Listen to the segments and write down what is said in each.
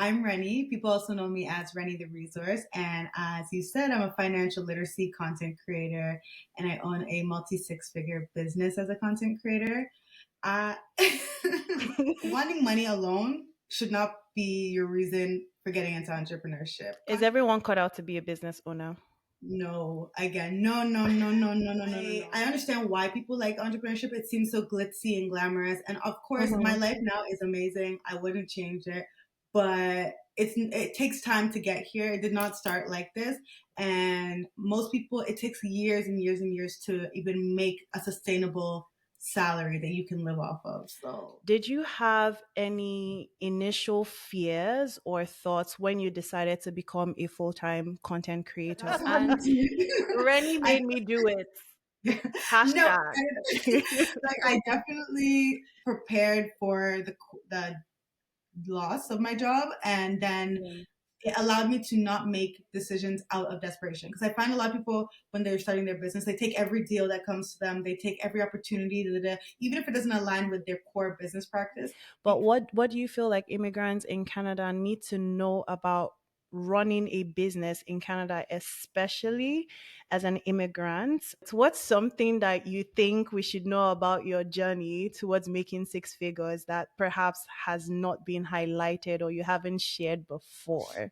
I'm Reni. People also know me as Reni the Resource. And as you said, I'm a financial literacy content creator and I own a multi six figure business as a content creator. Uh, wanting money alone should not be your reason for getting into entrepreneurship. Is everyone cut out to be a business owner? No, again, no, no, no, no, no, no, no, no, no. I understand why people like entrepreneurship. It seems so glitzy and glamorous. And of course, my Hmm. life now is amazing. I wouldn't change it, but it takes time to get here. It did not start like this. And most people, it takes years and years and years to even make a sustainable salary that you can live off of. So Did you have any initial fears or thoughts when you decided to become a full time content creator? that's what And happened to me. Rennie I made me do it. no, Hashtag. like I definitely prepared for the loss of my job, and then Yeah. it allowed me to not make decisions out of desperation. Because I find a lot of people when they're starting their business, they take every deal that comes to them, they take every opportunity, da, da, da, even if it doesn't align with their core business practice. But what do you feel like immigrants in Canada need to know about running a business in Canada, especially as an immigrant? So what's something that you think we should know about your journey towards making six figures that perhaps has not been highlighted or you haven't shared before?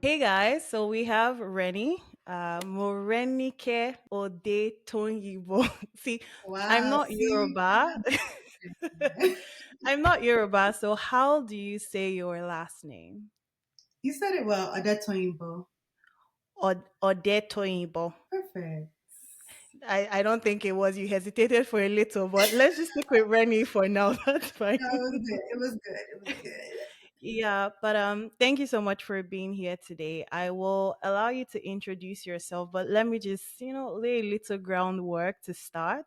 Hey guys, so we have Reni, Morenike Odetoyinbo. See, I'm Wow, not see, Yoruba. I'm not Yoruba, so how do you say your last name? you said it well. Odetoyinbo. Odetoyinbo. Perfect. I don't think it was. You hesitated for a little, but let's just stick with Reni for now. That's fine. No, it was good. It was good. It was good. Yeah, but thank you so much for being here today. I will allow you to introduce yourself, but let me just, lay a little groundwork to start.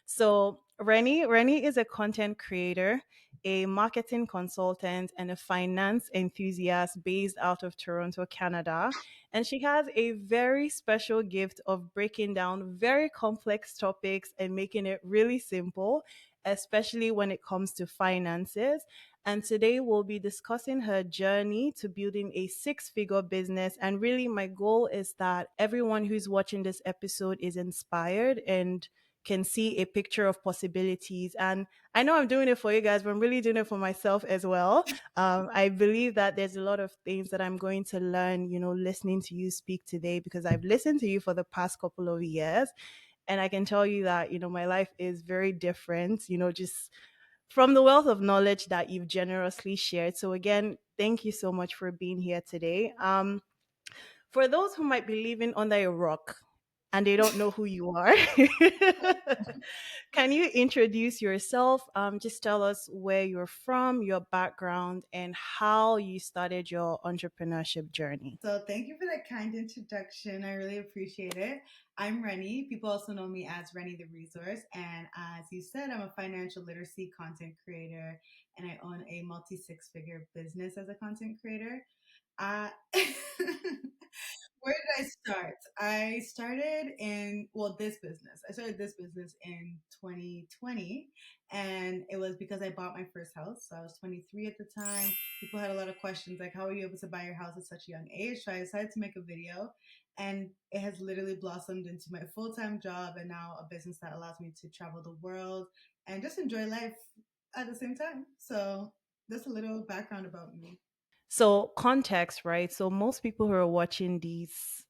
So, Reni is a content creator, a marketing consultant, and a finance enthusiast based out of Toronto, Canada. And she has a very special gift of breaking down very complex topics and making it really simple, especially when it comes to finances. And today we'll be discussing her journey to building a six figure business. And really, my goal is that everyone who's watching this episode is inspired and can see a picture of possibilities. And I know I'm doing it for you guys, but I'm really doing it for myself as well. I believe that there's a lot of things that I'm going to learn, listening to you speak today because I've listened to you for the past couple of years. And I can tell you that, my life is very different, just from the wealth of knowledge that you've generously shared. So again, thank you so much for being here today. For those who might be living under a rock and they don't know who you are, can you introduce yourself? Just tell us where you're from, your background, and how you started your entrepreneurship journey. So thank you for that kind introduction. I really appreciate it. I'm Reni. People also know me as Reni the Resource. And as you said, I'm a financial literacy content creator and I own a multi six figure business as a content creator. Uh, where did I start? I started in, well, this business. I started this business in 2020, and it was because I bought my first house. So I was 23 at the time. People had a lot of questions like, how are you able to buy your house at such a young age? So I decided to make a video, and it has literally blossomed into my full time job and now a business that allows me to travel the world and just enjoy life at the same time. So that's a little background about me. So, context, right? So, most people who are watching this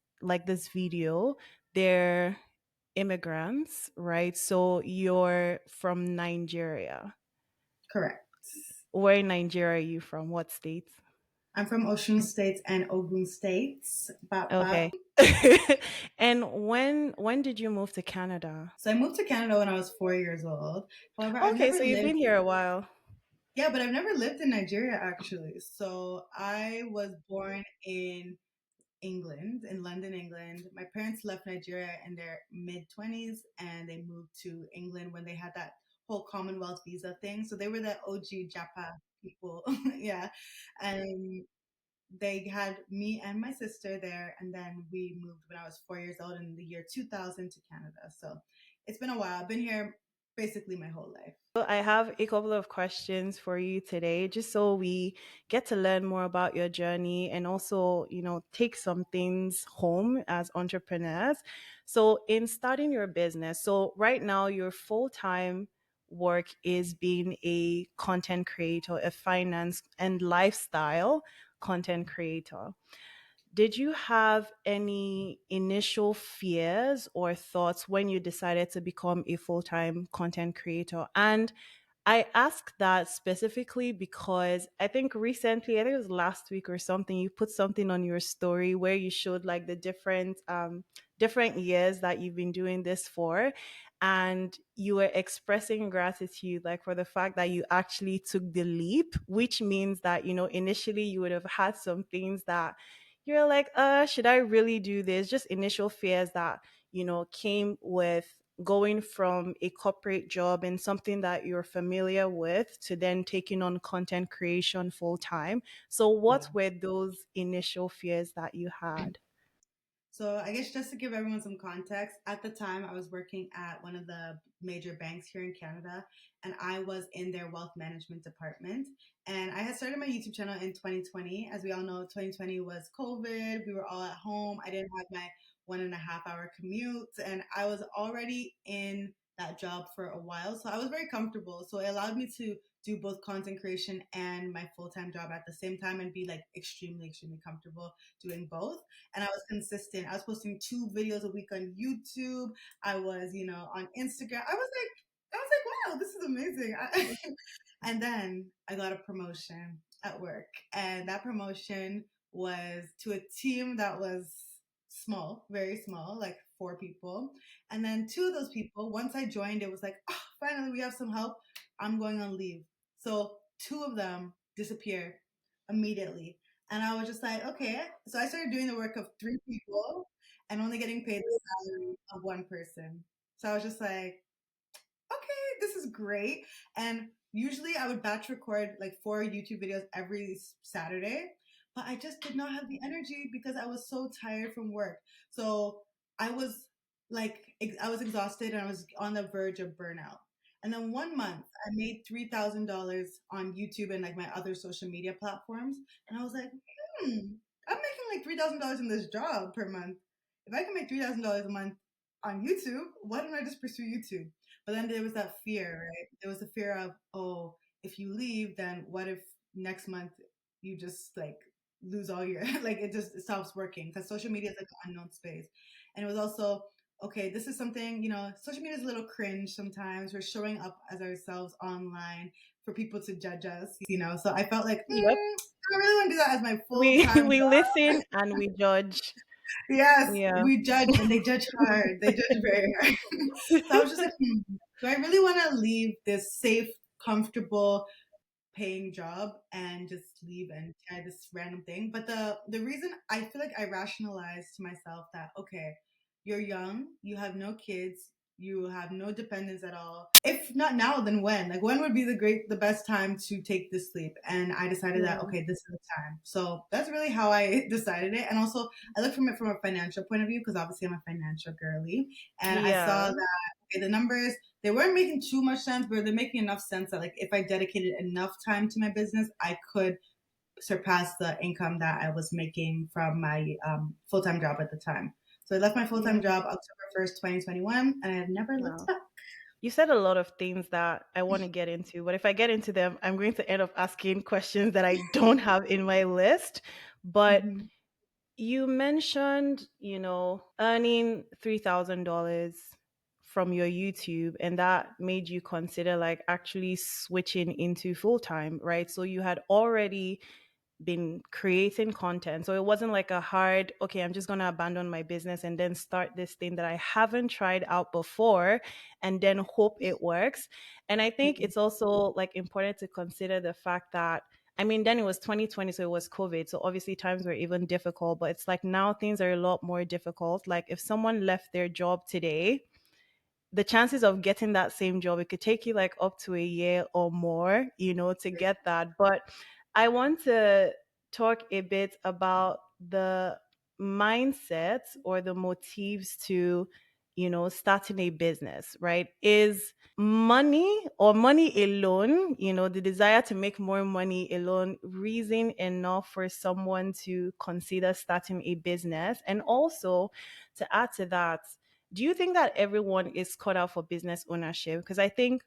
video, they're immigrants, right? So, you're from Nigeria. Correct. Where in Nigeria are you from? What state? I'm from Ocean States and Ogun States. Bop, bop. Okay. And when did you move to Canada? So I moved to Canada when I was 4 years old. However, I've Okay, never so you've lived. been here a while. Yeah, but I've never lived in Nigeria actually. So I was born in England, in London, England. My parents left Nigeria in their mid 20s and they moved to England when they had that whole Commonwealth visa thing. So they were the OG Japa people. Yeah. And they had me and my sister there, and then we moved when I was 4 years old in the year 2000 to Canada. So it's been a while. I've been here basically my whole life. So I have a couple of questions for you today, just so we get to learn more about your journey and also, take some things home as entrepreneurs. So, in starting your business, so right now, your full time work is being a content creator, a finance and lifestyle content creator. Did you have any initial fears or thoughts when you decided to become a full time content creator? And I ask that specifically because I think recently, I think it was last week or something, you put something on your story where you showed like the different years that you've been doing this for, and you were expressing gratitude like for the fact that you actually took the leap, which means that initially you would have had some things that you're like, should I really do this? Just initial fears that, came with going from a corporate job and something that you're familiar with to then taking on content creation full time. So, what Yeah. were those initial fears that you had? So I guess just to give everyone some context, at the time I was working at one of the major banks here in Canada, and I was in their wealth management department. And I had started my YouTube channel in 2020. As we all know, 2020 was COVID. We were all at home. I didn't have my 1.5 hour commute, and I was already in that job for a while. So I was very comfortable. So it allowed me to do both content creation and my full time job at the same time and be like extremely, extremely comfortable doing both. And I was consistent. I was posting 2 videos a week on YouTube. I was, on Instagram. I was like, wow, this is amazing. And then I got a promotion at work, and that promotion was to a team that was small, very small, like 4 people. And then 2 of those people, once I joined, it was like, oh, finally we have some help. I'm going on leave. So 2 of them disappeared immediately. And I was just like, okay. So I started doing the work of 3 people and only getting paid the salary of one person. So I was just like, okay, this is great. And usually I would batch record like 4 YouTube videos every Saturday, but I just did not have the energy because I was so tired from work. So I was I was exhausted and I was on the verge of burnout. And then one month I made $3,000 on YouTube and like my other social media platforms. And I was like, I'm making like $3,000 in this job per month. If I can make $3,000 a month on YouTube, why don't I just pursue YouTube? But then there was that fear, right? There was the fear of, oh, if you leave, then what if next month you just like lose all your like it stops working because social media is like an unknown space. And it was also, okay, this is something, social media is a little cringe sometimes. We're showing up as ourselves online for people to judge us. So I felt like, Yep. I really want to do that as my full We time we job. listen and we judge. Yes, Yeah. we judge and they judge hard. They judge very hard. So I was just like, do I really want to leave this safe, comfortable, paying job and just leave and try this random thing? But the reason I feel like I rationalized to myself that, okay, you're young, you have no kids, you have no dependents at all. If not now, then when? Like when would be the best time to take this leap? And I decided that Yeah. okay, this is the time. So that's really how I decided it. And also I look from it from a financial point of view because obviously I'm a financial girly. And I saw Yeah. that okay, the numbers they weren't making too much sense, but they're making enough sense that like if I dedicated enough time to my business, I could surpass the income that I was making from my full time job at the time. So I left my full time Yeah. job October 1st, 2021, and I have never looked Wow. back. You said a lot of things that I want to get into, but if I get into them, I'm going to end up asking questions that I don't have in my list. But Mm-hmm. you mentioned, earning $3,000 from your YouTube, and that made you consider like actually switching into full time, right? So you had already been creating content. So it wasn't like a hard, okay, I'm just going to abandon my business and then start this thing that I haven't tried out before and then hope it works. And I think it's also like important to consider the fact that I mean, then it was 2020, so it was COVID. So obviously times were even difficult, but it's like now things are a lot more difficult. Like if someone left their job today, the chances of getting that same job, it could take you like up to a year or more, to get that. But I want to talk a bit about the mindsets or the motives to, starting a business, right? Is money or money alone, the desire to make more money alone, reason enough for someone to consider starting a business? And also, to add to that, do you think that everyone is cut out for business ownership? Because I think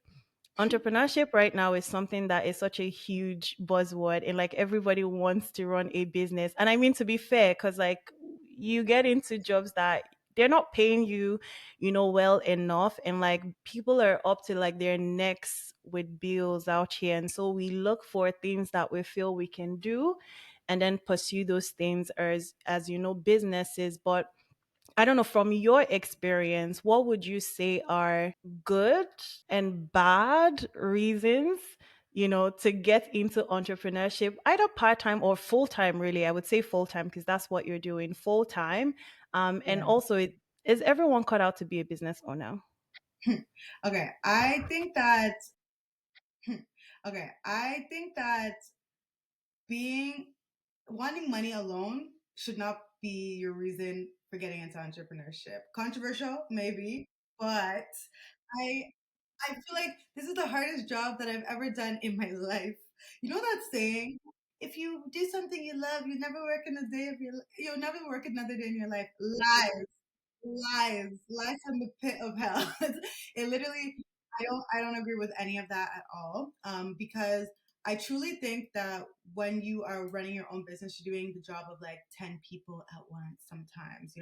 entrepreneurship right now is something that is such a huge buzzword, and like everybody wants to run a business. And I mean, to be fair, because like you get into jobs that they're not paying you, well enough, and like people are up to like their necks with bills out here, and so we look for things that we feel we can do and then pursue those things as businesses. But I don't know, from your experience, what would you say are good and bad reasons, to get into entrepreneurship, either part time or full time, really? I would say full time because that's what you're doing full time. And Yeah. also, is everyone cut out to be a business owner? Okay. I think that, okay. I think that being wanting money alone should not be your reason for getting into entrepreneurship. Controversial, maybe, but I I feel like this is the hardest job that I've ever done in my life. You know that saying? If you do something you love, you never work in a day of your you'll never work another day in your life. Lies. Lies from the pit of hell. It literally, I don't agree with any of that at all. Because I truly think that when you are running your own business, you're doing the job of like 10 people at once sometimes.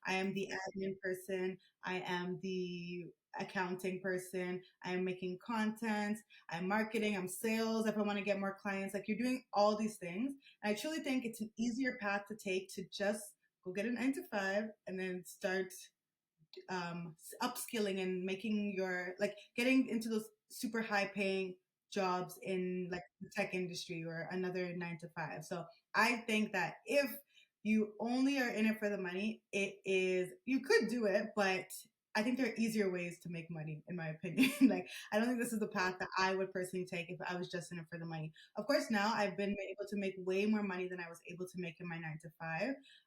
I am the admin person, I am the accounting person, I'm making content, I'm marketing, I'm sales if I want to get more clients. Like you're doing all these things. And I truly think it's an easier path to take to just go get a 9 to 5 and then start upskilling and making your like getting into those super high paying jobs in like the tech industry or another 9 to 5. So I think that if you only are in it for the money, it is you could do it, but I think there are easier ways to make money, in my opinion. Like I don't think this is the path that I would personally take if I was just in it for the money. Of course, now I've been able to make way more money than I was able to make in my 9 to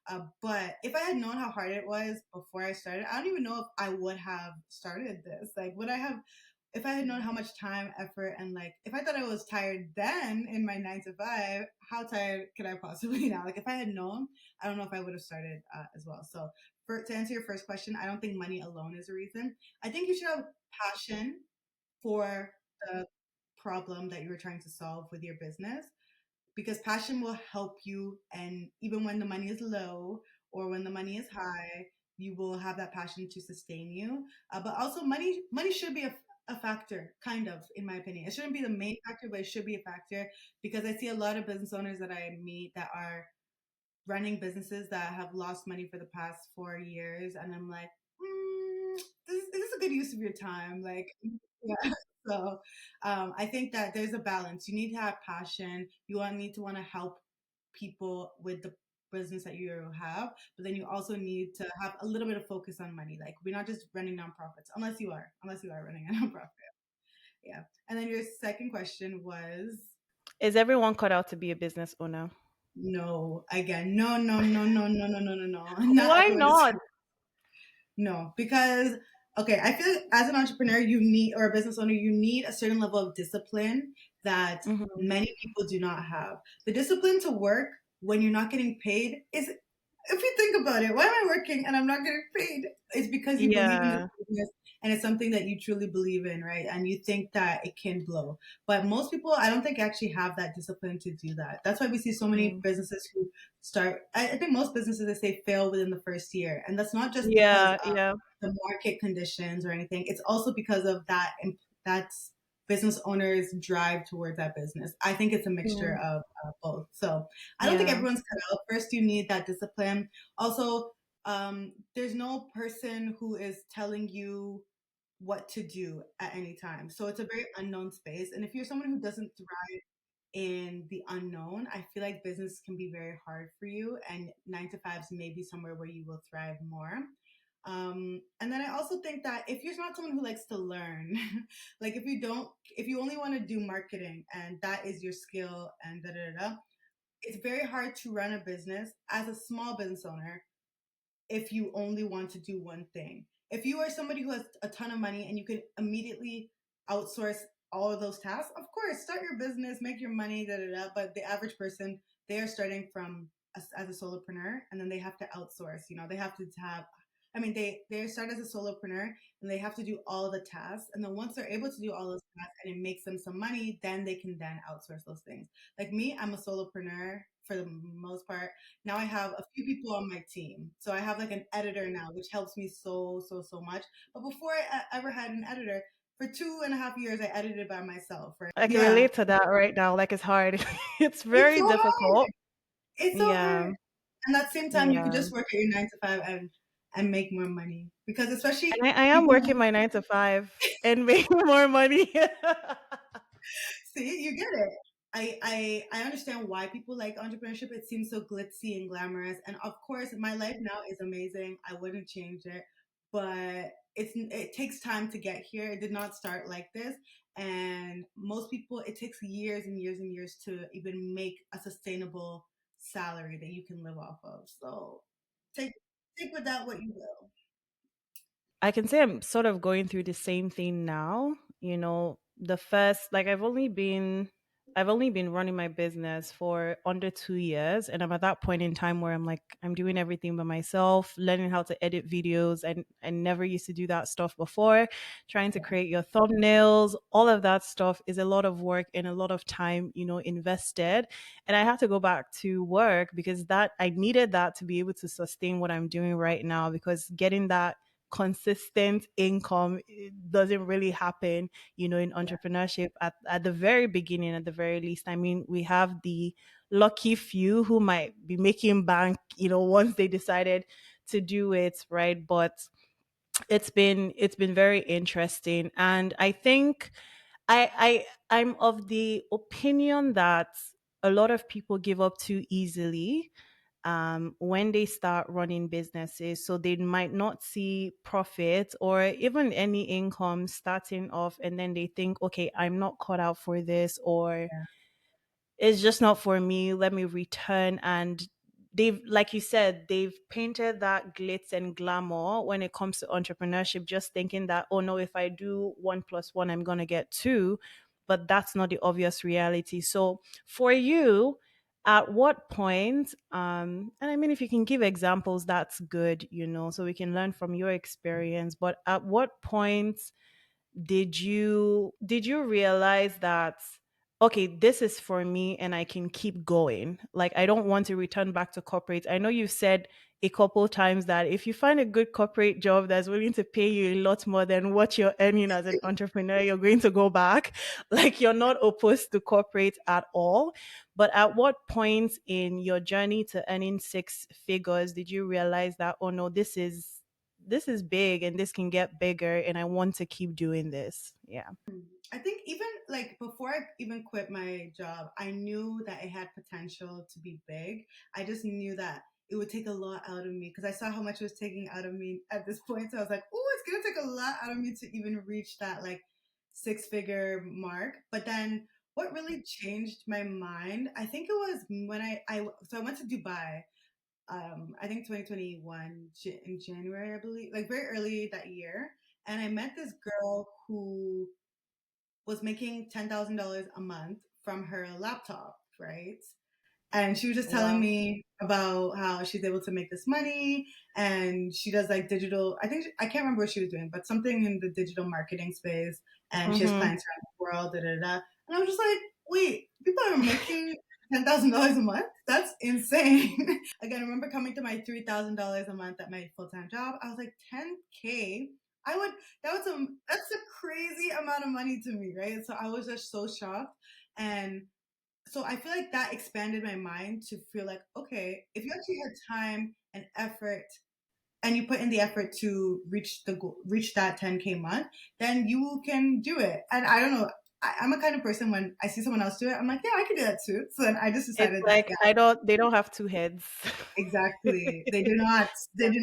5. But if I had known how hard it was before I started, I don't even know if I would have started this. Like, would I have, if I had known how much time, effort, and like, if I thought I was tired then in my 9 to 5, how tired could I possibly now? Like, if I had known, I don't know if I would have started as well. So, to answer your first question, I don't think money alone is a reason. I think you should have passion for the problem that you were trying to solve with your business because passion will help you, and even when the money is low or when the money is high, you will have that passion to sustain you. But also money should be a factor, kind of, in my opinion. It shouldn't be the main factor, but it should be a factor because I see a lot of business owners that I meet that are running businesses that have lost money for the past 4 years, and I'm like, this is a good use of your time. Like, yeah. So, I think that there's a balance. You need to have passion. You need to want to help people with the business that you have, but then you also need to have a little bit of focus on money. Like, we're not just running nonprofits, unless you are running a nonprofit. Yeah. And then your second question was Is everyone cut out to be a business owner? no. Again, no, no, no, no, no, no, no, no, no. Not Why everyone is. not? No, because okay, I feel like as an entrepreneur, you need or a business owner, you need a certain level of discipline that Hmm. many people do not have. The discipline to work when you're not getting paid is, if you think about it, why am I working and I'm not getting paid? It's because you believe in this Yeah. business and it's something that you truly believe in, right? And you think that it can blow. But most people, I don't think actually have that discipline to do that. That's why we see so many Mm. businesses who start, I think most businesses, they say fail within the first year. And that's not just because Yeah, of yeah. the market conditions or anything. It's also because of that's business owners drive towards that business. I think it's a mixture Mm. of both. So I don't think Yeah. everyone's cut out. First, you need that discipline. Also, there's no person who is telling you what to do at any time. So it's a very unknown space. And if you're someone who doesn't thrive in the unknown, I feel like business can be very hard for you, and 9 to 5s may be somewhere where you will thrive more. And then I also think that if you're not someone who likes to learn, like if you only want to do marketing and that is your skill and da da da, it's very hard to run a business as a small business owner if you only want to do one thing. If you are somebody who has a ton of money and you can immediately outsource all of those tasks, of course, start your business, make your money, da da da. But the average person, they are starting from as a solopreneur, and then they have to outsource. You know, they have to have. I mean, they start as a solopreneur and they have to do all the tasks. And then once they're able to do all those tasks and it makes them some money, then they can then outsource those things. Like me, I'm a solopreneur for the most part. Now I have a few people on my team. So I have like an editor now, which helps me so much. But before I ever had an editor, for 2.5 years, I edited by myself, right? I can Yeah. relate to that right now. Like it's hard. It's It's very so hard. difficult. It's so hard. Yeah. And at the same time, you could Yeah. just work at your 9 to 5 and make more money. Because especially And I am people working my 9 to 5 and making more money. see, you get it. I understand why people like entrepreneurship. It seems so glitzy and glamorous. And of course, my life now is amazing. I wouldn't change it. But it takes time to get here. It did not start like this. And most people, it takes years and years and years to even make a sustainable salary that you can live off of. So take take with that what you will. I can say I'm sort of going through the same thing now. You know, the first like I've only been running my business for under 2 years, and I'm at that point in time where I'm like I'm doing everything by myself, learning how to edit videos, and I never used to do that stuff before. Trying to create your thumbnails, all of that stuff is a lot of work and a lot of time, invested. And I had to go back to work because that I needed that to be able to sustain what I'm doing right now, because getting that consistent income doesn't really happen, in Yeah. entrepreneurship at the very beginning, at the very least. I mean, we have the lucky few who might be making bank, once they decided to do it, right? But it's been very interesting. And I think I'm of the opinion that a lot of people give up too easily when they start running businesses. So they might not see profit or even any income starting off, and then they think, okay, I'm not cut out for this, or it's just not for me. Let me return. And they've, like you said, they've painted that glitz and glamour when it comes to entrepreneurship, just thinking that, oh no, if I do one plus one, I'm going to get two. But that's not the obvious reality. So for you, at what point, and I mean, if you can give examples, that's good, so we can learn from your experience. But at what point did you realize that, okay, this is for me and I can keep going, like I don't want to return back to corporate? I know you've said a couple times that if you find a good corporate job that's willing to pay you a lot more than what you're earning as an entrepreneur, you're going to go back. Like you're not opposed to corporate at all. But at what point in your journey to earning six figures did you realize that, oh no, this is big and this can get bigger and I want to keep doing this? Yeah. I think even like before I even quit my job, I knew that it had potential to be big. I just knew that it would take a lot out of me because I saw how much it was taking out of me at this point. So I was like, oh, it's going to take a lot out of me to even reach that like 6 figure mark. But then what really changed my mind, I think it was when so I went to Dubai. I think 2021 in January, I believe, like very early that year. And I met this girl who was making $10,000 a month from her laptop, right? And she was just telling Wow. me about how she's able to make this money and she does like digital, I can't remember what she was doing, but something in the digital marketing space, and she has Mm-hmm. clients around the world, da da da. And I was just like, wait, people are making $10,000 a month? That's insane. Again, I remember coming to my $3,000 a month at my full-time job. I was like, 10K? I would, that's a crazy amount of money to me, right? So I was just so shocked. And so I feel like that expanded my mind to feel like, okay, if you actually had time and effort and you put in the effort to reach the goal, reach that 10K month, then you can do it. And I don't know, I'm a kind of person when I see someone else do it, I'm like, yeah, I can do that too. So then I just It's decided that, like yeah, they don't have two heads. exactly. They do not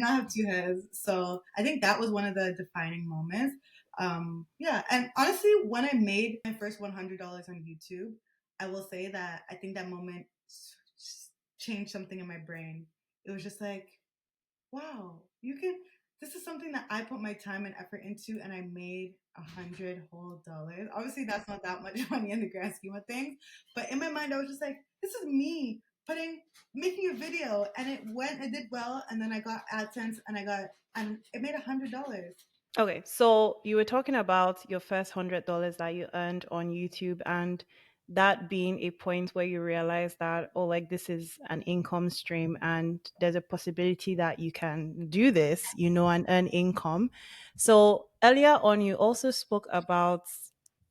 have two heads. So I think that was one of the defining moments. Yeah. And honestly, when I made my first $100 on YouTube, I will say that I think that moment changed something in my brain. It was just like, wow, you can. This is something that I put my time and effort into, and I made $100 whole. Obviously, that's not that much money in the grand scheme of things, but in my mind, I was just like, this is me making a video, and it did well, and then I got AdSense, and it made $100. Okay, so you were talking about your first $100 that you earned on YouTube, and that being a point where you realize that, oh, like this is an income stream, and there's a possibility that you can do this, and earn income. So earlier on, you also spoke about,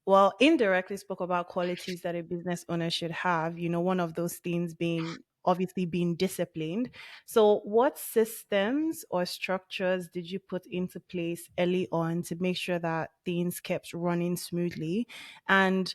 well, indirectly spoke about qualities that a business owner should have, one of those things being obviously being disciplined. So, what systems or structures did you put into place early on to make sure that things kept running smoothly? And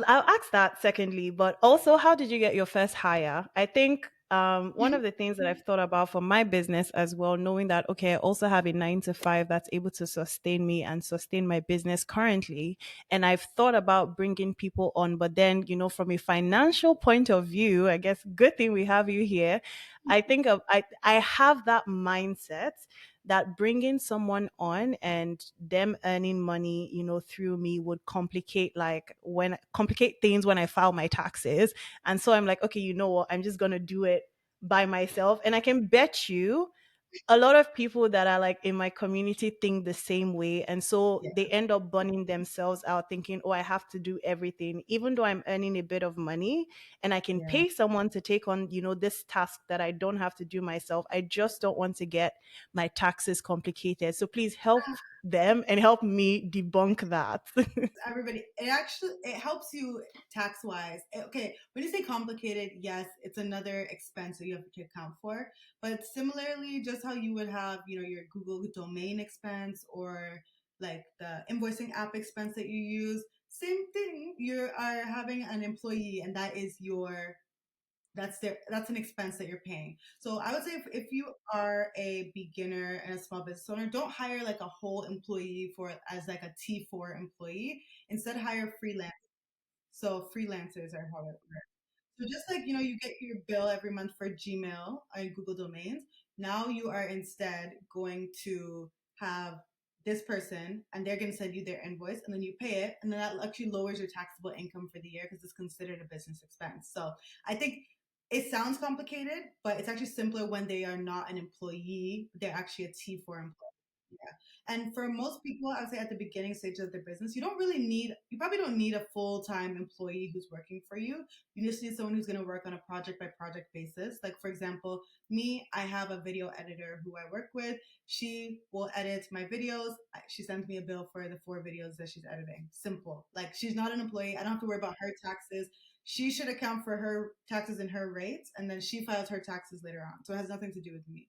I'll ask that secondly, but also, how did you get your first hire? I think one of the things that I've thought about for my business as well, knowing that, okay, I also have a 9 to 5 that's able to sustain me and sustain my business currently. And I've thought about bringing people on, but then, from a financial point of view, I guess good thing we have you here. I have that mindset that bringing someone on and them earning money, through me would complicate things when I file my taxes. And so I'm like, okay, you know what? I'm just going to do it by myself. And I can bet you a lot of people that are like in my community think the same way. And so Yeah, they end up burning themselves out thinking, oh, I have to do everything, even though I'm earning a bit of money and I can yeah. pay someone to take on, this task that I don't have to do myself. I just don't want to get my taxes complicated. So please help them and help me debunk that. Everybody, it helps you tax wise. Okay, when you say complicated, yes, it's another expense that you have to account for. But similarly, just how you would have, your Google domain expense or like the invoicing app expense that you use, same thing. You are having an employee, and that's an expense that you're paying. So I would say if you are a beginner and a small business owner, don't hire like a whole employee for as like a T4 employee. Instead, hire freelance. So freelancers are how it works. So just like you get your bill every month for Gmail and Google domains, now you are instead going to have this person and they're going to send you their invoice and then you pay it and then that actually lowers your taxable income for the year because it's considered a business expense. So I think it sounds complicated, but it's actually simpler when they are not an employee. They're actually a T4 employee. Yeah. And for most people, I would say at the beginning stage of their business, you probably don't need a full time employee who's working for you. You just need someone who's going to work on a project by project basis. Like, for example, me, I have a video editor who I work with. She will edit my videos. She sends me a bill for the 4 videos that she's editing. Simple. Like, she's not an employee. I don't have to worry about her taxes. She should account for her taxes and her rates, and then she files her taxes later on. So it has nothing to do with me.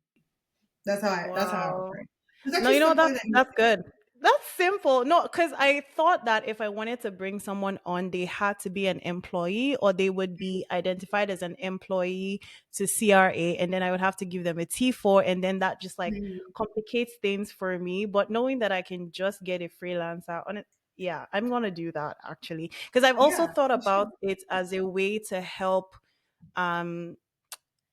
That's how I Wow. operate. It's No, actually simpler that's than you that's good. That's simple. No, because I thought that if I wanted to bring someone on, they had to be an employee or they would be identified as an employee to CRA, and then I would have to give them a T4, and then that just like think. complicates things for me. But knowing that I can just get a freelancer on it, yeah, I'm gonna do that actually. Because I've also Yeah, thought you about should. it as a way to help um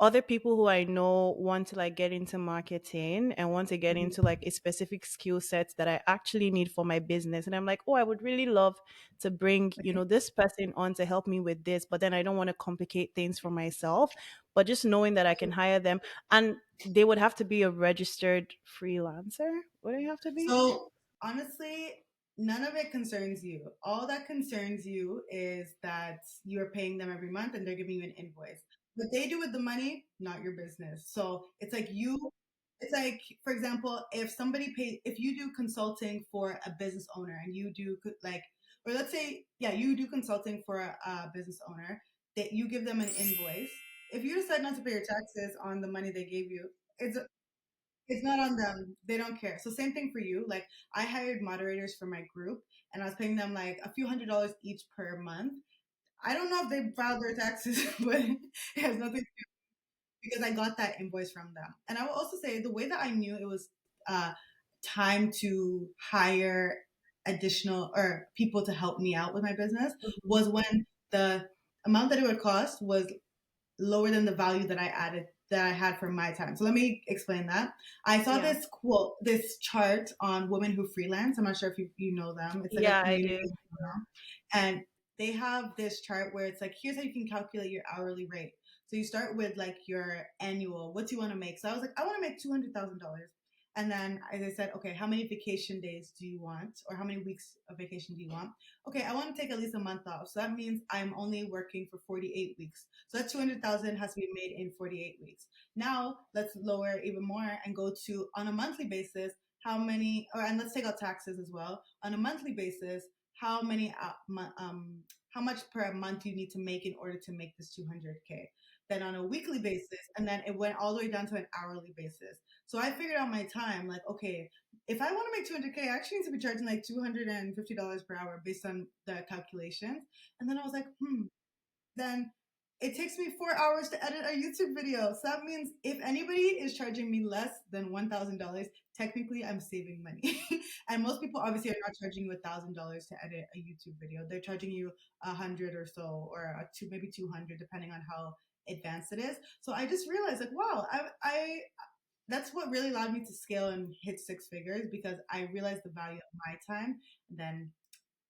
other people who I know want to like get into marketing and want to get Mhm. into like a specific skill set that I actually need for my business. And I'm like, oh, I would really love to bring, Okay. this person on to help me with this, but then I don't want to complicate things for myself. But just knowing that I can hire them and they would have to be a registered freelancer. Would they have to be? So honestly, none of it concerns you. All that concerns you is that you're paying them every month and they're giving you an invoice. What they do with the money, not your business. So it's like, for example, if you do consulting for a business owner and you do like, or let's say, yeah, you do consulting for a business owner that you give them an invoice. If you decide not to pay your taxes on the money they gave you, it's not on them. They don't care. So same thing for you. Like I hired moderators for my group and I was paying them like a few $100s each per month. I don't know if they filed their taxes, but it has nothing because I got that invoice from them. And I will also say the way that I knew it was uh, time to hire additional or people to help me out with my business Mhm. was when the amount that it would cost was lower than the value that I added that I had for my time. So let me explain that. I saw Yeah. this quote, this chart on women who freelance. I'm not sure if you know them. It's like a Yeah, I community, do. and they have this chart where it's like, here's how you can calculate your hourly rate. So you start with like your annual, what do you want to make? So I was like, I want to make $200,000. And then as I said, okay, how many vacation days do you want? Or how many weeks of vacation do you want? Okay, I want to take at least a month off. So that means I'm only working for 48 weeks. So that 200,000 has to be made in 48 weeks. Now let's lower even more and go to on a monthly basis, how many, or and let's take out taxes as well. On a monthly basis, how many how much per month you need to make in order to make this 200K. Then on a weekly basis, and then it went all the way down to an hourly basis. So I figured out my time, like, okay, if I want to make 200K, I actually need to be charging like $250 per hour based on the calculations. And then I was like, then it takes me 4 hours to edit a YouTube video. So that means if anybody is charging me less than $1,000, technically I'm saving money. And most people obviously are not charging you $1,000 to edit a YouTube video. They're charging you 100 or so, or maybe 200, depending on how advanced it is. So I just realized, like, wow, I that's what really allowed me to scale and hit six figures because I realized the value of my time. And then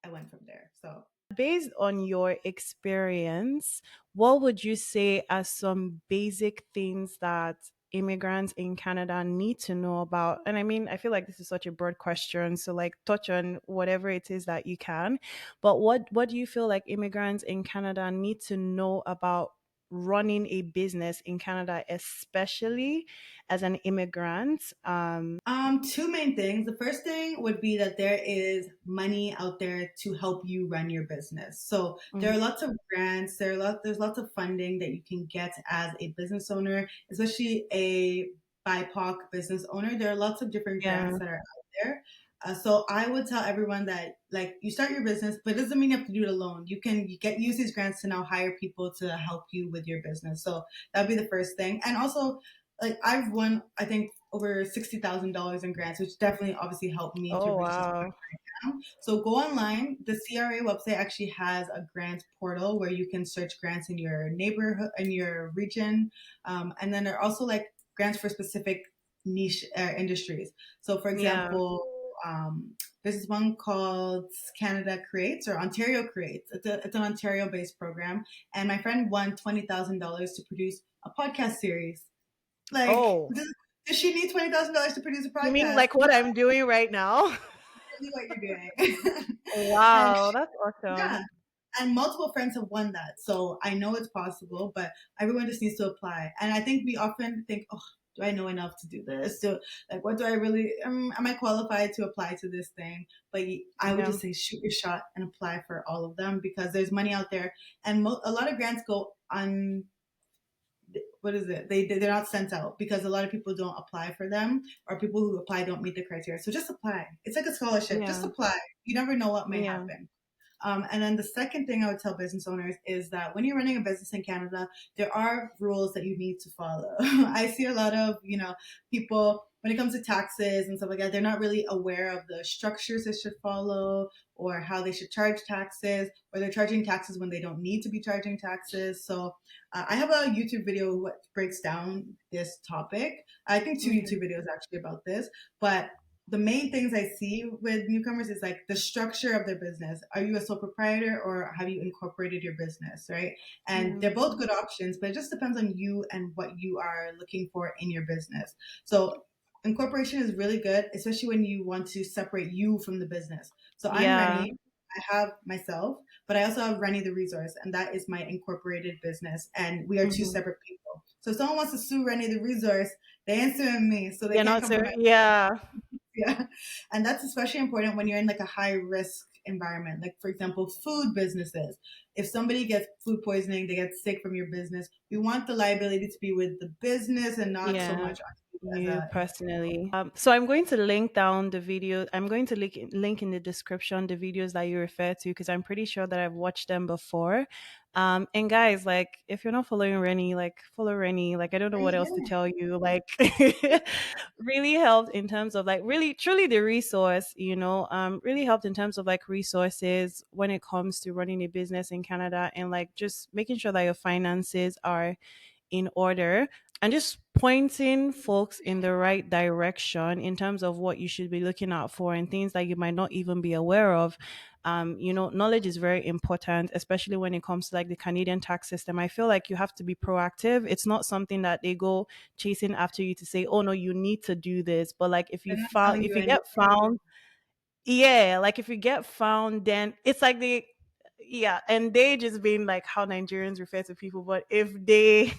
I went from there. So Based on your experience, what would you say are some basic things that immigrants in Canada need to know about? And I mean, I feel like this is such a broad question, so like touch on whatever it is that you can. But what do you feel like immigrants in Canada need to know about running a business in Canada, especially as an immigrant? two main things. The first thing would be that there is money out there to help you run your business. So there Mhm. are lots of grants. There's lots of funding that you can get as a business owner, especially a BIPOC business owner. There are lots of different Yeah, grants that are out there. So I would tell everyone that like you start your business, but it doesn't mean you have to do it alone. You can use these grants to now hire people to help you with your business. So that'd be the first thing. And also like I've won, I think over $60,000 in grants, which definitely obviously helped me to oh reach this wow. point right now. So go online. The CRA website actually has a grant portal where you can search grants in your neighborhood, in your region, and then there are also like grants for specific niche industries. So, for Yeah. example, there's this one called Canada Creates or Ontario Creates. It's an Ontario based program, and my friend won $20,000 to produce a podcast series. Like, Oh, does she need $20,000 to produce a you mean podcast? like what I'm doing right now? Really, what you're doing. And Wow, that's yeah, awesome. and multiple friends have won that, so I know it's possible. But everyone just needs to apply. And I think we often think, oh, do I know enough to do this? So, like, what do I really? Am I qualified to apply to this thing? But I would Yeah. just say, shoot your shot and apply for all of them because there's money out there, and a lot of grants go on what is it? They're not sent out because a lot of people don't apply for them, or people who apply don't meet the criteria. So just apply. It's like a scholarship. Just Yeah. apply. You never know what may Yeah. happen. And then the second thing I would tell business owners is that when you're running a business in Canada, there are rules that you need to follow. I see a lot of, people when it comes to taxes and stuff like that, they're not really aware of the structures they should follow or how they should charge taxes, or they're charging taxes when they don't need to be charging taxes. So I have a YouTube video what breaks down this topic. I think two Okay. YouTube videos actually about this, but the main things I see with newcomers is like the structure of their business. Are you a sole proprietor or have you incorporated your business, right? And Yeah. they're both good options, but it just depends on you and what you are looking for in your business. So incorporation is really good, especially when you want to separate you from the business. So I'm Yeah. Reni. I have myself, but I also have Reni the Resource, and that is my incorporated business. And we are two Hmm. separate people. So if someone wants to sue Reni the Resource, they ain't suing me, so they You're can't not come for sir. my Yeah. yeah. And that's especially important when you're in like a high risk environment. Like, for example, food businesses. If somebody gets food poisoning, they get sick from your business, we want the liability to be with the business and not so Yeah. much on you as You a personally. So I'm going to link down the video. I'm going to link in the description the videos that you refer to because I'm pretty sure that I've watched them before. And guys, like, if you're not following Reni, like, follow Reni. Like, I don't know Are what you else to gonna? tell you. Like, really helped in terms of like really truly the resource, really helped in terms of like resources when it comes to running a business in Canada, and like just making sure that your finances are in order, and just pointing folks in the right direction in terms of what you should be looking out for and things that you might not even be aware of. Knowledge is very important, especially when it comes to like the Canadian tax system. I feel like you have to be proactive. It's not something that they go chasing after you to say, oh no, you need to do this. But like They're not telling if you you get anything. found, yeah, like if you get found, then it's like yeah, and they just being like how Nigerians refer to people. But if they,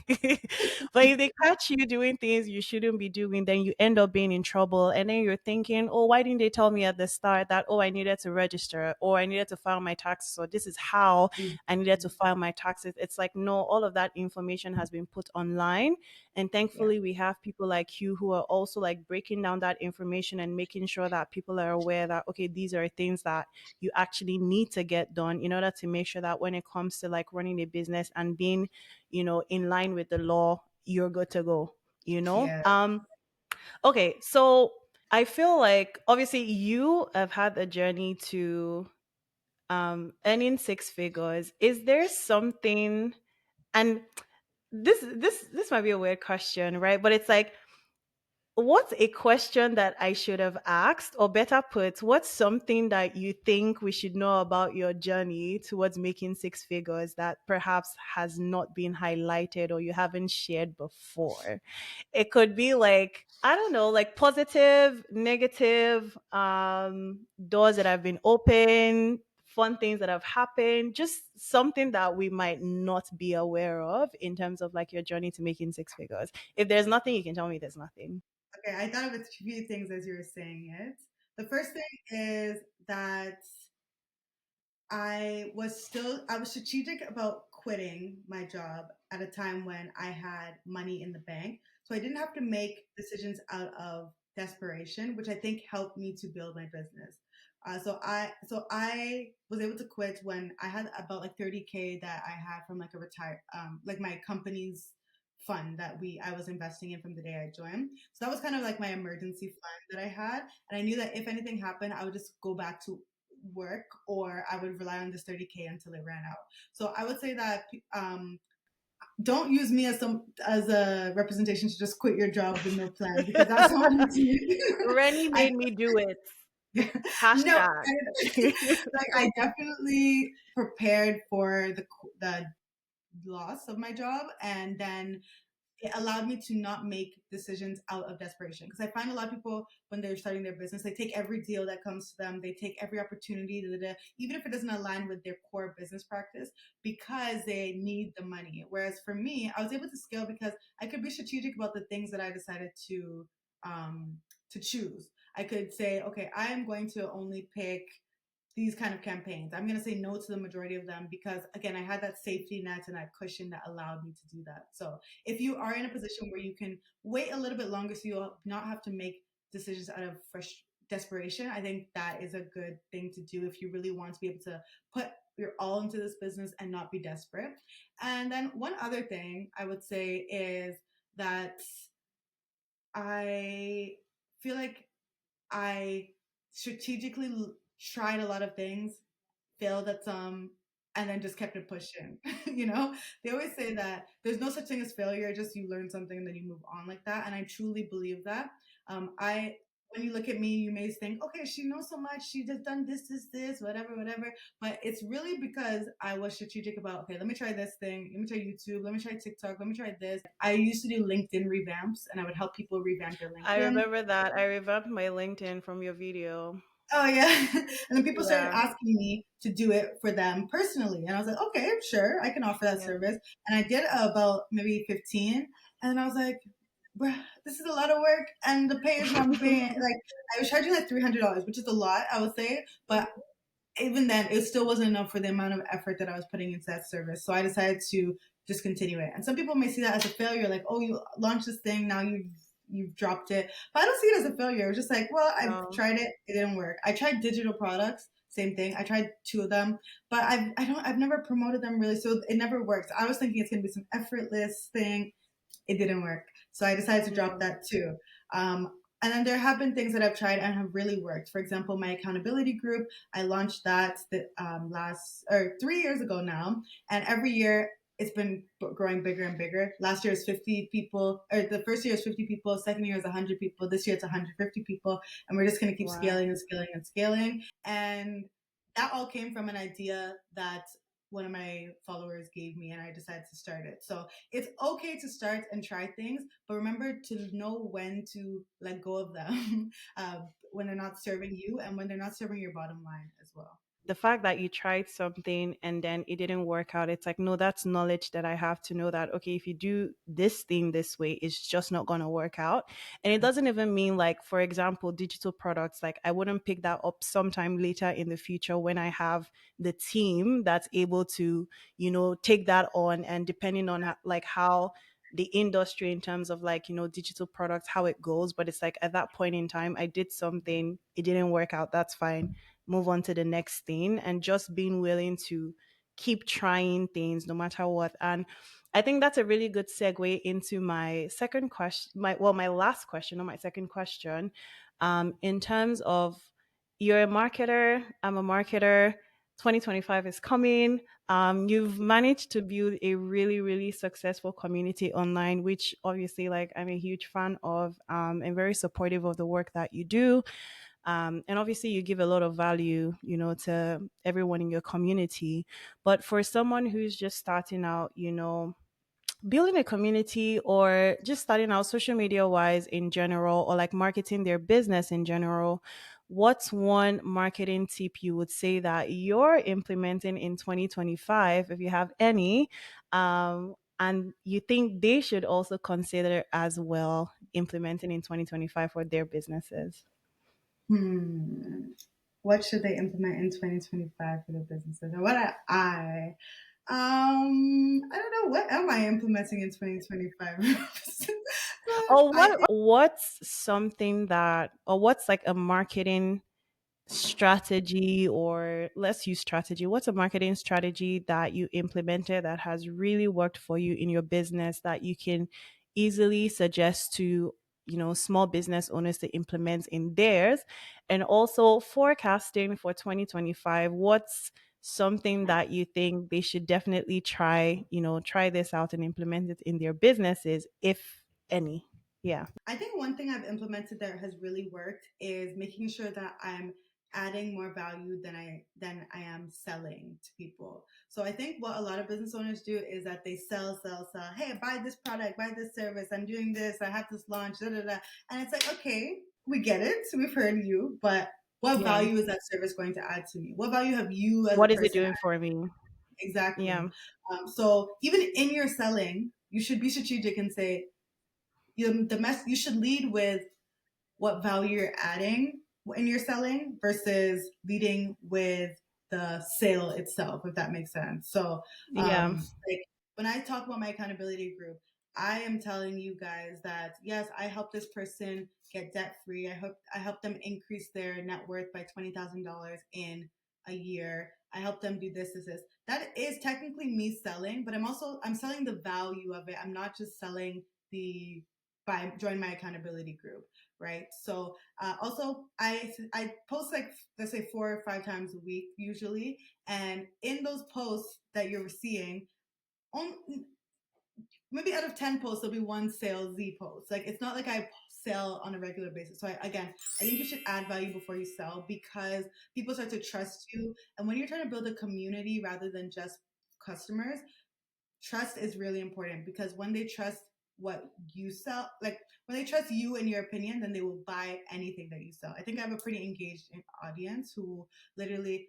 but if they catch you doing things you shouldn't be doing, then you end up being in trouble. And then you're thinking, oh, why didn't they tell me at the start that, oh, I needed to register or I needed to file my taxes, or this is how I needed to Mhm. file my taxes. It's like, no, all of that information has been put online. And Yeah, thankfully, we have people like you who are also like breaking down that information and making sure that people are aware that, okay, these are things that you actually need to get done in order to make sure that when it comes to like running a business and being, in line with the law, you're good to go, you know? yeah. Okay, so I feel like obviously you have had a journey to earning six figures. Is there something, and this might be a weird question, right? But it's like, what's a question that I should have asked, or better put, what's something that you think we should know about your journey towards making six figures that perhaps has not been highlighted or you haven't shared before? It could be like, I don't know, like positive, negative, doors that have been open, fun things that have happened, just something that we might not be aware of in terms of like your journey to making six figures. If there's nothing, you can tell me there's nothing. Okay, I thought of a few things as you were saying it. The first thing is that I was strategic about quitting my job at a time when I had money in the bank. So I didn't have to make decisions out of desperation, which I think helped me to build my business. So I was able to quit when I had about like 30K that I had from like a retire like my company's fund that we I was investing in from the day I joined. So that was kind of like my emergency fund that I had, and I knew that if anything happened, I would just go back to work, or I would rely on this 30K until it ran out. So I would say that don't use me as a representation to just quit your job with no plan, because that's not what you. Rennie I made me do it. no, Hashtag. like I definitely prepared for the loss of my job, and then it allowed me to not make decisions out of desperation, because I find a lot of people when they're starting their business, they take every deal that comes to them, they take every opportunity, even if it doesn't align with their core business practice, because they need the money. Whereas for me, I was able to scale because I could be strategic about the things that I decided um, to choose. I could say, okay, I am going to only pick these kind of campaigns. I'm going to say no to the majority of them because, again, I had that safety net and that cushion that allowed me to do that. So if you are in a position where you can wait a little bit longer so you'll not have to make decisions out of fresh desperation, I think that is a good thing to do if you really want to be able to put your all into this business and not be desperate. And then one other thing I would say is that I feel like I strategically tried a lot of things, failed at some, and then just kept it pushing. They always say that there's no such thing as failure, just you learn something and then you move on like that. And I truly believe that. I When you look at me, you may think, okay, she knows so much, she just done this, whatever, whatever. But it's really because I was strategic about, okay, let me try this thing, let me try YouTube, let me try TikTok, let me try this. I used to do LinkedIn revamps, and I would help people revamp their I LinkedIn. remember that. I revamped my LinkedIn from your video. Oh yeah. And then people started Yeah. asking me to do it for them personally. And I was like, okay, sure, I can offer that Yeah. service. And I did about maybe 15. And I was like, bruh, this is a lot of work and the pay is not paying. Like I was charging like $300, which is a lot, I would say. But even then, it still wasn't enough for the amount of effort that I was putting into that service. So I decided to discontinue it. And some people may see that as a failure, like, oh, you launched this thing, now you've dropped it. But I don't see it as a failure. It was just like, well, I've No. tried it, it didn't work. I tried digital products, same thing. I tried two of them, but I've never promoted them really, so it never worked. I was thinking it's gonna be some effortless thing. It didn't work. So I decided to drop Yeah. that too. And then there have been things that I've tried and have really worked. For example, my accountability group, I launched that last or 3 years ago now. And every year it's been growing bigger and bigger. Last year was 50 people, or the first year was 50 people, second year was 100 people, this year it's 150 people. And we're just going to keep Wow. scaling and scaling and scaling. And that all came from an idea that one of my followers gave me, and I decided to start it. So it's okay to start and try things, but remember to know when to let go of them when they're not serving you and when they're not serving your bottom line as well. The fact that you tried something and then it didn't work out, it's like, no, that's knowledge that I have to know that, okay, if you do this thing this way, it's just not going to work out. And it doesn't even mean, like, for example, digital products, like I wouldn't pick that up sometime later in the future when I have the team that's able to, take that on. And depending on like how the industry in terms of, like, digital products, how it goes. But it's like at that point in time, I did something, it didn't work out, that's fine, move on to the next thing, and just being willing to keep trying things no matter what. And I think that's a really good segue into my second question, my last question, or my second question. In terms of, you're a marketer, I'm a marketer, 2025 is coming. You've managed to build a really, really successful community online, which obviously, like, I'm a huge fan of, and very supportive of the work that you do. And obviously, you give a lot of value, to everyone in your community. But for someone who's just starting out, building a community, or just starting out social media wise in general, or like marketing their business in general, what's one marketing tip you would say that you're implementing in 2025, if you have any, and you think they should also consider as well implementing in 2025 for their businesses? Hmm. What should they implement in 2025 for their businesses? And what I don't know, what am I implementing in 2025? But Or I think what's something that, or what's like a marketing strategy, or let's use strategy. What's a marketing strategy that you implemented that has really worked for you in your business that you can easily suggest to, small business owners to implement in theirs? And also forecasting for 2025, what's something that you think they should definitely try, try this out and implement it in their businesses, if any? Yeah. I think one thing I've implemented that has really worked is making sure that I'm adding more value than I am selling to people. So I think what a lot of business owners do is that they sell, sell, sell. Hey, buy this product, buy this service. I'm doing this. I have this launch. Da, da, da. And it's like, okay, we get it. We've heard you, but what Yeah. value is that service going to add to me? What value have you as a What is it person doing added? for me? Exactly. Yeah. So even in your selling, you should be strategic and say, you should lead with what value you're adding in your selling versus leading with the sale itself, if that makes sense. So, Yeah. like when I talk about my accountability group, I am telling you guys that yes, I help this person get debt free. I help them increase their net worth by $20,000 in a year. I help them do this, this, this. That is technically me selling, but I'm selling the value of it. I'm not just selling the by join my accountability group, right? So also I post like let's say 4 or 5 times a week usually, and in those posts that you're seeing, on maybe out of 10 posts there'll be one sales Z post. Like it's not like I sell on a regular basis. So I think you should add value before you sell because people start to trust you, and when you're trying to build a community rather than just customers, trust is really important because when they trust what you sell, like when they trust you and your opinion, then they will buy anything that you sell. I think I have a pretty engaged audience who literally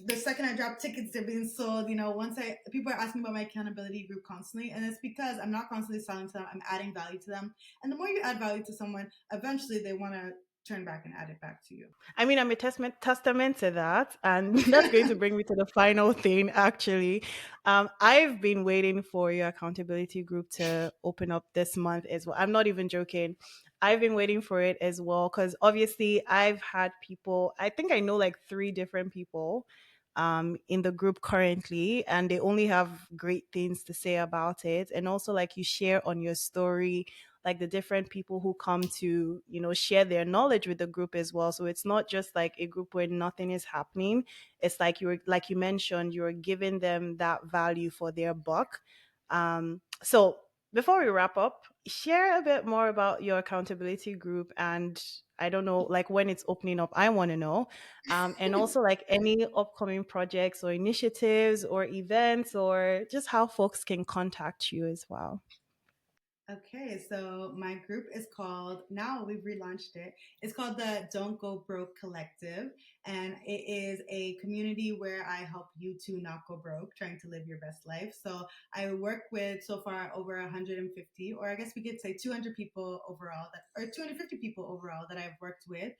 the second I drop tickets, they're being sold. Once people are asking about my accountability group constantly, and it's because I'm not constantly selling to them. I'm adding value to them, and the more you add value to someone, eventually they want to turn back and add it back to you. I mean, I'm a testament to that. And that's going to bring me to the final thing, actually. I've been waiting for your accountability group to open up this month as well. I'm not even joking. I've been waiting for it as well because obviously I've had people, I think I know like three different people in the group currently, and they only have great things to say about it. And also, like, you share on your story, like the different people who come to, share their knowledge with the group as well. So it's not just like a group where nothing is happening. It's like like you mentioned, you're giving them that value for their buck. So before we wrap up, share a bit more about your accountability group, and I don't know, like when it's opening up, I want to know. And also like any upcoming projects or initiatives or events, or just how folks can contact you as well. Okay, so my group is called, now we've relaunched it. It's called the Don't Go Broke Collective. And it is a community where I help you to not go broke, trying to live your best life. So I work with so far over 150, or I guess we could say 200 people overall, or 250 people overall that I've worked with.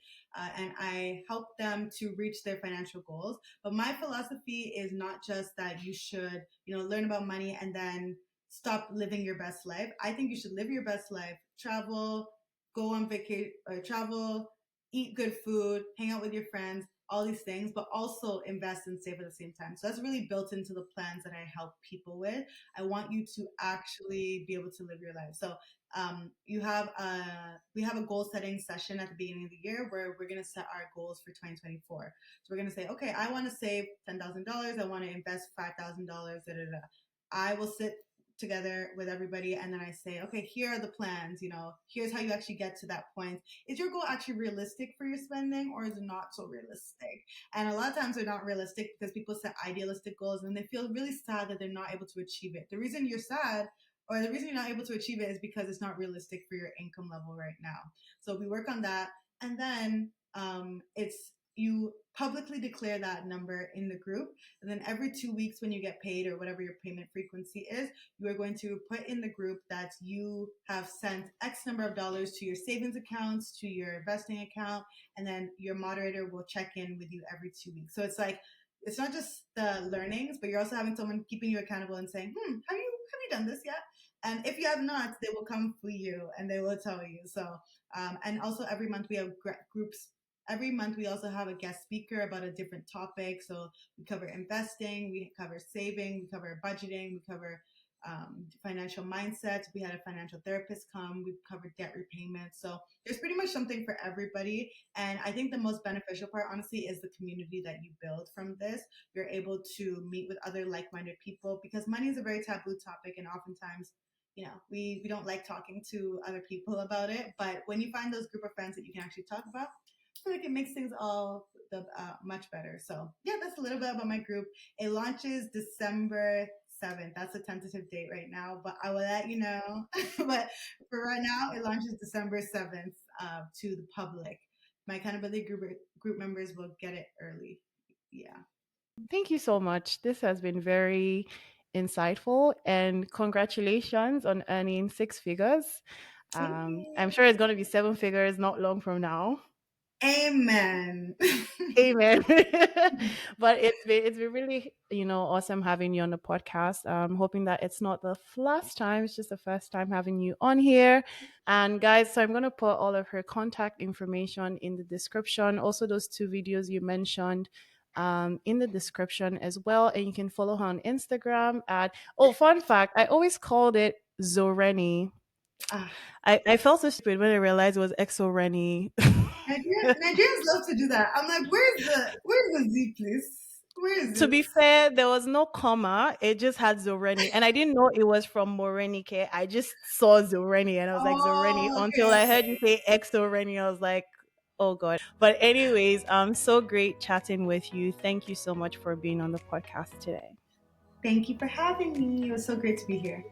And I help them to reach their financial goals. But my philosophy is not just that you should, learn about money and then stop living your best life. I think you should live your best life, travel, go on vacation, travel, eat good food, hang out with your friends, all these things, but also invest and save at the same time. So that's really built into the plans that I help people with. I want you to actually be able to live your life. So we have a goal setting session at the beginning of the year where we're going to set our goals for 2024. So we're going to say, okay, I want to save $10,000. I want to invest $5,000. Da, da, da. I will sit together with everybody and then I say, okay, here are the plans, here's how you actually get to that point. Is your goal actually realistic for your spending, or is it not so realistic? And a lot of times they're not realistic because people set idealistic goals and they feel really sad that they're not able to achieve it. The reason you're sad, or the reason you're not able to achieve it, is because it's not realistic for your income level right now. So we work on that, and then it's you publicly declare that number in the group, and then every 2 weeks when you get paid, or whatever your payment frequency is, you are going to put in the group that you have sent X number of dollars to your savings accounts, to your investing account, and then your moderator will check in with you every 2 weeks. So it's like, it's not just the learnings, but you're also having someone keeping you accountable and saying, have you done this yet? And if you have not, they will come for you and they will tell you. So, and also every month we have groups. Every month we also have a guest speaker about a different topic. So we cover investing, we cover saving, we cover budgeting, we cover financial mindset. We had a financial therapist come. We've covered debt repayment. So there's pretty much something for everybody. And I think the most beneficial part, honestly, is the community that you build from this. You're able to meet with other like-minded people, because money is a very taboo topic, and oftentimes, we don't like talking to other people about it. But when you find those group of friends that you can actually talk about, I feel like it makes things all the much better. So yeah, that's a little bit about my group. It launches December 7th. That's a tentative date right now, but I will let you know. But for right now, it launches December 7th to the public. My accountability group members will get it early. Yeah. Thank you so much. This has been very insightful, and congratulations on earning six figures. Thank I'm you. sure it's going to be seven figures not long from now. Amen. Amen. But it's been really, awesome having you on the podcast. Hoping that it's not the last time, it's just the first time having you on here. And guys, so I'm gonna put all of her contact information in the description. Also, those two videos you mentioned in the description as well. And you can follow her on Instagram at, oh, fun fact, I always called it Zoreni. Ah, I felt so stupid when I realized it was Exo Reni. Nigerians love to do that. I'm like, where's the Z, please? Where is To it? be fair, there was no comma. It just had Zoreni. And I didn't know it was from Morenike. I just saw Zoreni and I was like, Zoreni. Oh, Until okay, I heard you okay. say ex Zoreni, I was like, oh God. But, anyways, so great chatting with you. Thank you so much for being on the podcast today. Thank you for having me. It was so great to be here.